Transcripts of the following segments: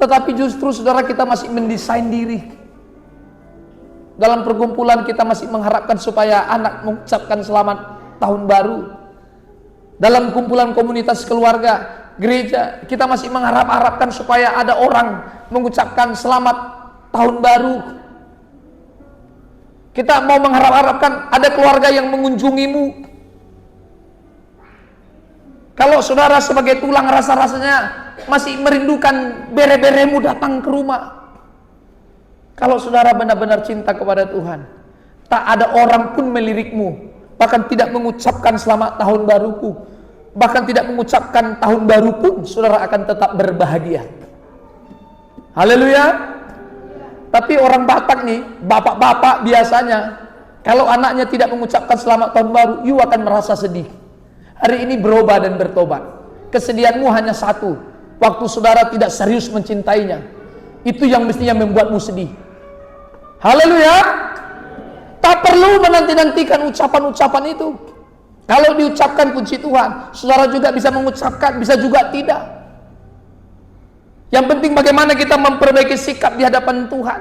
Tetapi justru saudara, kita masih mendesain diri. Dalam perkumpulan kita masih mengharapkan supaya anak mengucapkan selamat tahun baru. Dalam kumpulan komunitas keluarga gereja, kita masih mengharapkan supaya ada orang mengucapkan selamat tahun baru. Kita mau mengharapkan ada keluarga yang mengunjungimu. Kalau saudara sebagai tulang rasa-rasanya masih merindukan bere-beremu datang ke rumah. Kalau saudara benar-benar cinta kepada Tuhan, tak ada orang pun melirikmu, bahkan tidak mengucapkan selamat tahun baruku, bahkan tidak mengucapkan tahun baru pun, saudara akan tetap berbahagia. Haleluya. Tapi orang Batak nih, bapak-bapak biasanya, kalau anaknya tidak mengucapkan selamat tahun baru, you akan merasa sedih. Hari ini berubah dan bertobat. Kesedihanmu hanya satu, waktu saudara tidak serius mencintainya. Itu yang mestinya membuatmu sedih. Haleluya. Tak perlu menanti-nantikan ucapan-ucapan itu. Kalau diucapkan puji Tuhan, saudara juga bisa mengucapkan, bisa juga tidak. Yang penting bagaimana kita memperbaiki sikap di hadapan Tuhan.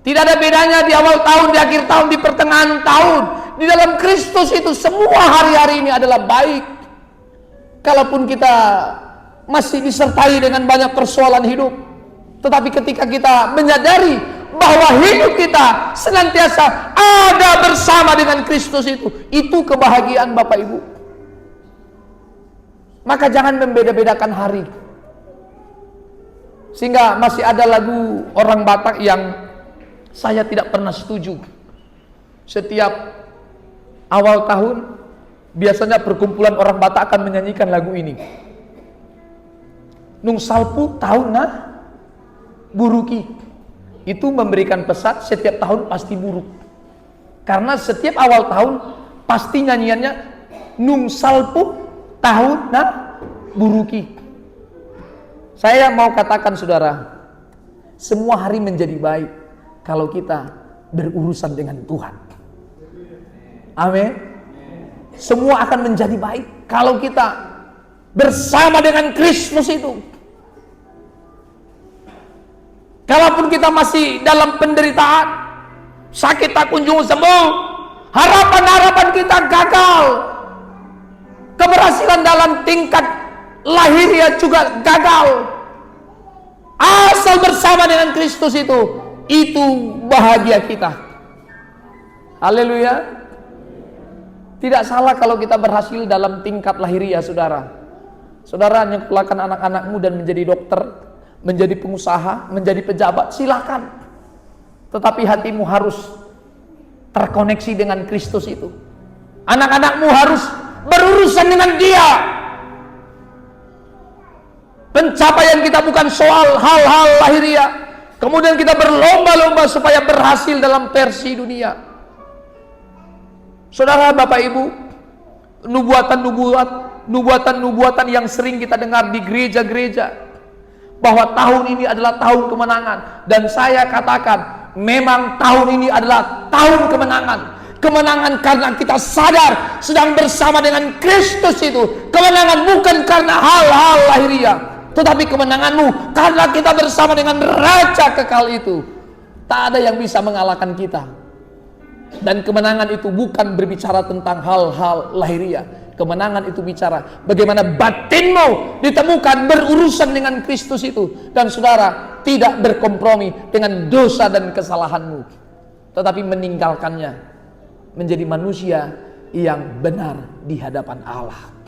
Tidak ada bedanya di awal tahun, di akhir tahun, di pertengahan tahun. Di dalam Kristus itu semua hari-hari ini adalah baik. Kalaupun kita masih disertai dengan banyak persoalan hidup, tetapi ketika kita menyadari bahwa hidup kita senantiasa ada bersama dengan Kristus itu kebahagiaan Bapak Ibu. Maka jangan membeda-bedakan hari. Sehingga masih ada lagu orang Batak yang saya tidak pernah setuju. Setiap awal tahun biasanya perkumpulan orang Batak akan menyanyikan lagu ini. Nung salpu tahun nah buruki. Itu memberikan pesan setiap tahun pasti buruk. Karena setiap awal tahun pasti nyanyiannya nung salpu tahun nah buruki. Saya mau katakan saudara, semua hari menjadi baik kalau kita berurusan dengan Tuhan. Amin. Semua akan menjadi baik kalau kita bersama dengan Kristus itu. Kalaupun kita masih dalam penderitaan, sakit tak kunjung sembuh, harapan-harapan kita gagal, keberhasilan dalam tingkat lahiriah juga gagal. Asal bersama dengan Kristus itu bahagia kita. Haleluya. Tidak salah kalau kita berhasil dalam tingkat lahiriah, saudara. Saudara nyekolahkan anak-anakmu dan menjadi dokter, menjadi pengusaha, menjadi pejabat, silakan. Tetapi hatimu harus terkoneksi dengan Kristus itu. Anak-anakmu harus berurusan dengan Dia. Pencapaian kita bukan soal hal-hal lahiriah. Kemudian kita berlomba-lomba supaya berhasil dalam versi dunia. Saudara, Bapak Ibu, nubuatan yang sering kita dengar di gereja-gereja, bahwa tahun ini adalah tahun kemenangan. Dan saya katakan, memang tahun ini adalah tahun kemenangan. Kemenangan karena kita sadar sedang bersama dengan Kristus itu. Kemenangan bukan karena hal-hal lahiriah, tetapi kemenanganmu karena kita bersama dengan Raja kekal itu. Tak ada yang bisa mengalahkan kita. Dan kemenangan itu bukan berbicara tentang hal-hal lahiriah. Kemenangan itu bicara bagaimana batinmu ditemukan berurusan dengan Kristus itu. Dan saudara tidak berkompromi dengan dosa dan kesalahanmu, tetapi meninggalkannya, menjadi manusia yang benar di hadapan Allah.